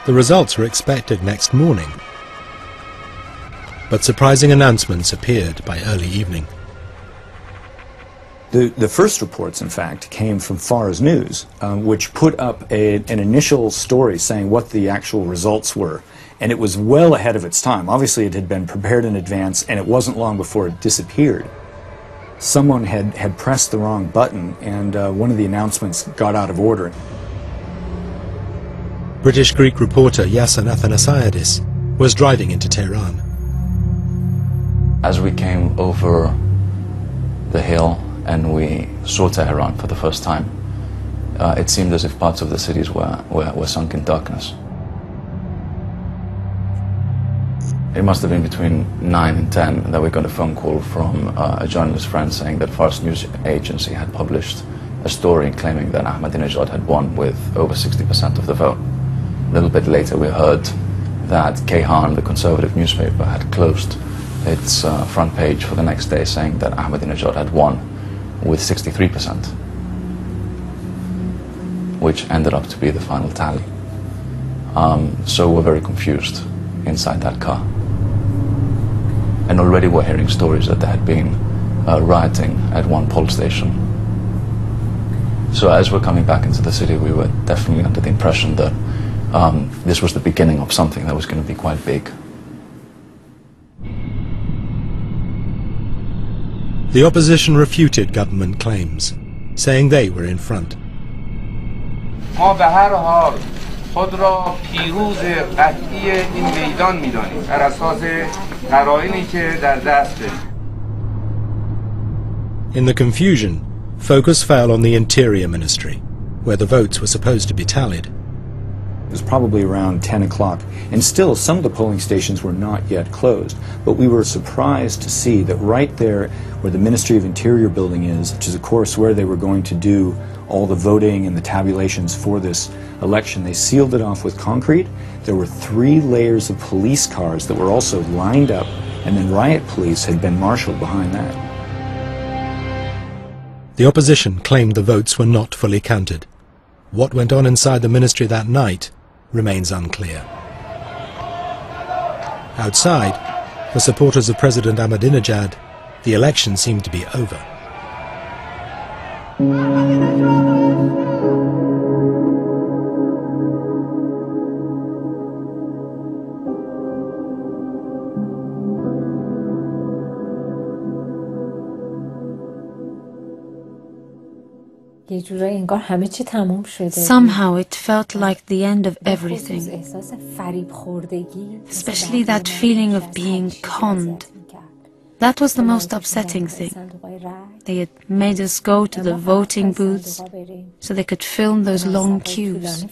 The results were expected next morning, but surprising announcements appeared by early evening. The first reports, in fact, came from Fars News, which put up an initial story saying what the actual results were. And it was well ahead of its time. Obviously, it had been prepared in advance, and it wasn't long before it disappeared. Someone had pressed the wrong button, and one of the announcements got out of order. British-Greek reporter Yasin Athanasiadis was driving into Tehran. As we came over the hill and we saw Tehran for the first time, it seemed as if parts of the cities were sunk in darkness. It must have been between 9 and 10 that we got a phone call from a journalist friend saying that Fars News Agency had published a story claiming that Ahmadinejad had won with over 60% of the vote. A little bit later we heard that Kayhan, the conservative newspaper, had closed its front page for the next day saying that Ahmadinejad had won with 63%, which ended up to be the final tally. So we're very confused inside that car. And already we're hearing stories that there had been rioting at one poll station. So as we're coming back into the city, we were definitely under the impression that this was the beginning of something that was going to be quite big. The opposition refuted government claims, saying they were in front. ما به هر حال خود را پیروز قطعی این میدان می‌دانیم بر اساس قرائنی که در دست داریم. In the confusion, focus fell on the Interior Ministry, where the votes were supposed to be tallied. It was probably around 10 o'clock, and still some of the polling stations were not yet closed, but we were surprised to see that right there where the Ministry of Interior building is, which is of course where they were going to do all the voting and the tabulations for this election, they sealed it off with concrete. There were 3 layers of police cars that were also lined up, and then riot police had been marshaled behind that. The opposition claimed the votes were not fully counted. What went on inside the ministry that night remains unclear. Outside, for supporters of President Ahmadinejad, the election seemed to be over. Somehow it felt like the end of everything, especially that feeling of being conned. That was the most upsetting thing. They had made us go to the voting booths so they could film those long queues.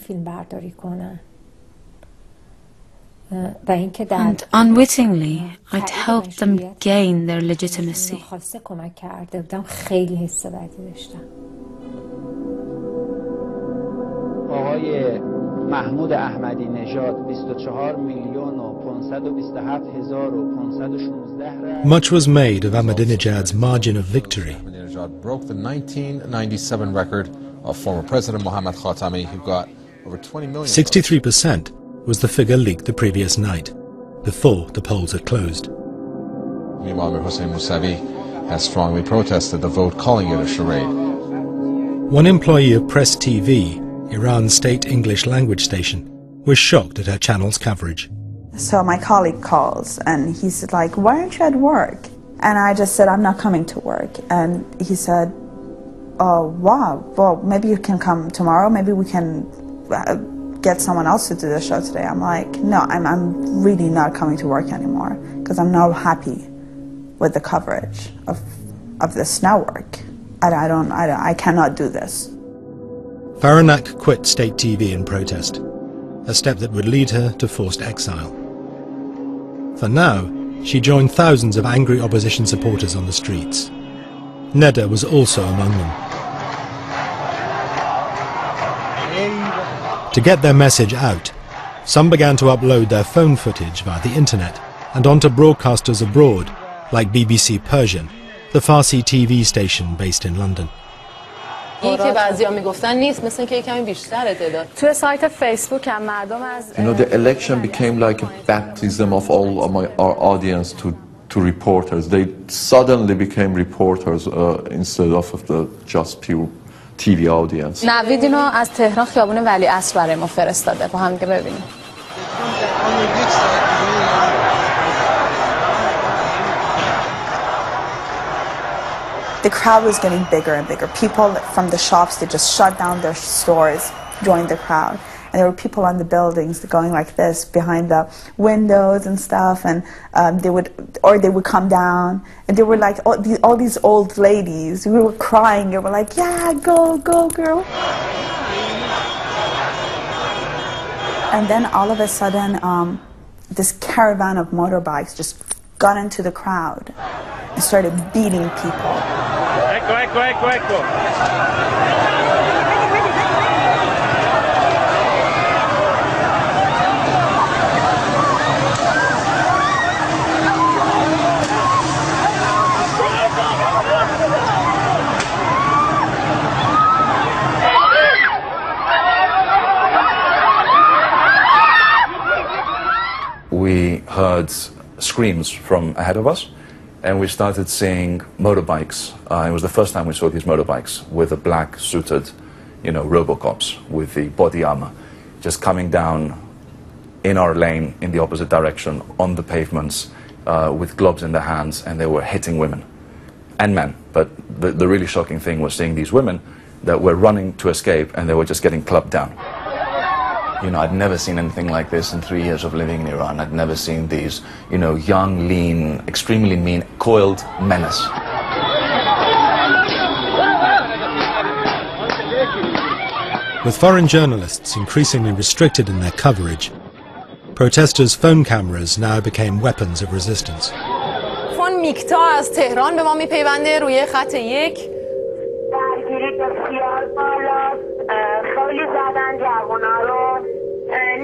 And unwittingly, I'd helped them gain their legitimacy. آقای محمود احمدی نژاد 24,527,516 Much was made of Ahmadinejad's margin of victory. Ahmadinejad broke the 1997 record of former President Mohammad Khatami, who got over 20 million. 63% was the figure leaked the previous night, before the polls had closed. Meanwhile, Mir Hossein Mousavi has strongly protested the vote, calling it a charade. One employee of Press TV, Iran's state English language station, was shocked at her channel's coverage. So my colleague calls and he's like, "Why aren't you at work?" And I just said, "I'm not coming to work." And he said, "Oh, wow, well, maybe you can come tomorrow. Maybe we can get someone else to do the show today." I'm like, "No, I'm really not coming to work anymore because I'm not happy with the coverage of this network. I cannot do this." Faranak quit state TV in protest, a step that would lead her to forced exile. For now, she joined thousands of angry opposition supporters on the streets. Neda was also among them. To get their message out, some began to upload their phone footage via the internet and onto broadcasters abroad, like BBC Persian, the Farsi TV station based in London. the election became like a baptism of all of our audience to reporters. They suddenly became reporters instead of the just pure TV audience. نوید اینو از تهران خیابون ولیعصر برای ما فرستاده، با هم ببینیم. The crowd was getting bigger and bigger. People from the shops, they just shut down their stores, joined the crowd. And there were people on the buildings going like this behind the windows and stuff, and they would come down, and they were like all these old ladies. We were crying. They were like, "Yeah, go, go, girl." And then all of a sudden, this caravan of motorbikes just got into the crowd and started beating people. Echo. We heard screams from ahead of us, and we started seeing motorbikes. It was the first time we saw these motorbikes with the black suited, Robocops with the body armor, just coming down in our lane in the opposite direction on the pavements with gloves in their hands, and they were hitting women and men. But the really shocking thing was seeing these women that were running to escape, and they were just getting clubbed down. I'd never seen anything like this in 3 years of living in Iran. I'd never seen these, young, lean, extremely mean, coiled menace. With foreign journalists increasingly restricted in their coverage, protesters' phone cameras now became weapons of resistance. فون میکتا از تهران به ما میپیونده روی خط 1. درگیری بسیار بالاست. خیلی زدن جوونا رو.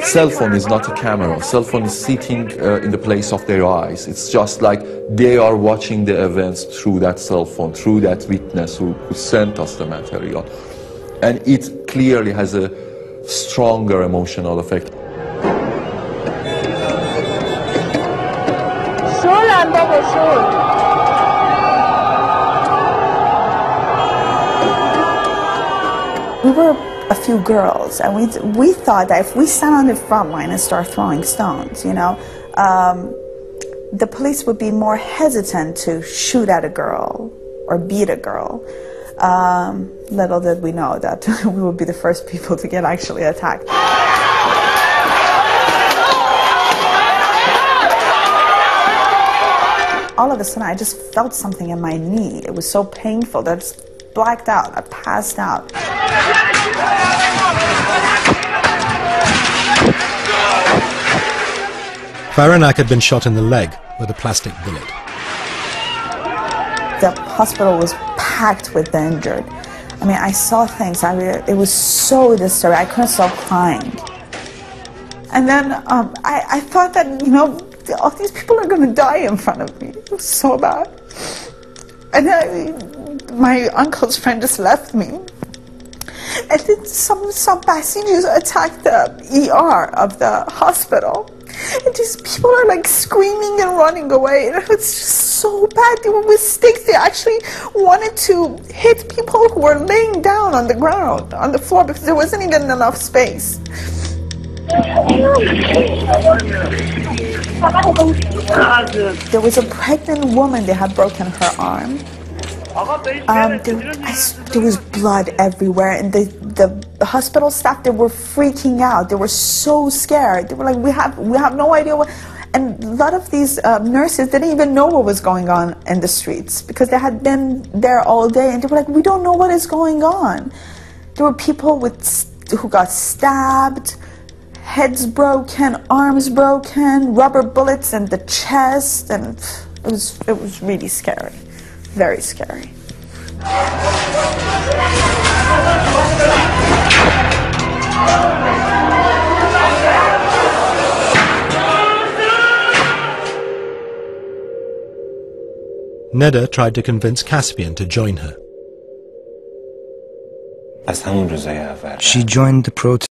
Cell phone is not a camera. Cell phone is sitting in the place of their eyes. It's just like they are watching the events through that cell phone, through that witness who sent us the material. And it clearly has a stronger emotional effect. We were a few girls, and we thought that if we stand on the front line and start throwing stones, the police would be more hesitant to shoot at a girl or beat a girl. Little did we know that we would be the first people to get actually attacked. All of a sudden, I just felt something in my knee. It was so painful that I just blacked out. I passed out. Faranak had been shot in the leg with a plastic bullet. The hospital was packed with the injured. I mean, I saw things. It was so disturbing. I couldn't stop crying. And then I thought that, all these people are going to die in front of me. It was so bad. And then my uncle's friend just left me. And then some Basijis attacked the ER of the hospital. And these people are like screaming and running away. And it's just so bad. They were with sticks. They actually wanted to hit people who were laying down on the ground, on the floor, because there wasn't even enough space. There was a pregnant woman. They had broken her arm. There was blood everywhere, and the hospital staff, they were freaking out. They were so scared. They were like, we have no idea what. And a lot of these nurses didn't even know what was going on in the streets because they had been there all day, and they were like, we don't know what is going on. There were people who got stabbed, heads broken, arms broken, rubber bullets in the chest, and it was really scary. Very scary. Neda tried to convince Caspian to join her. She joined the protest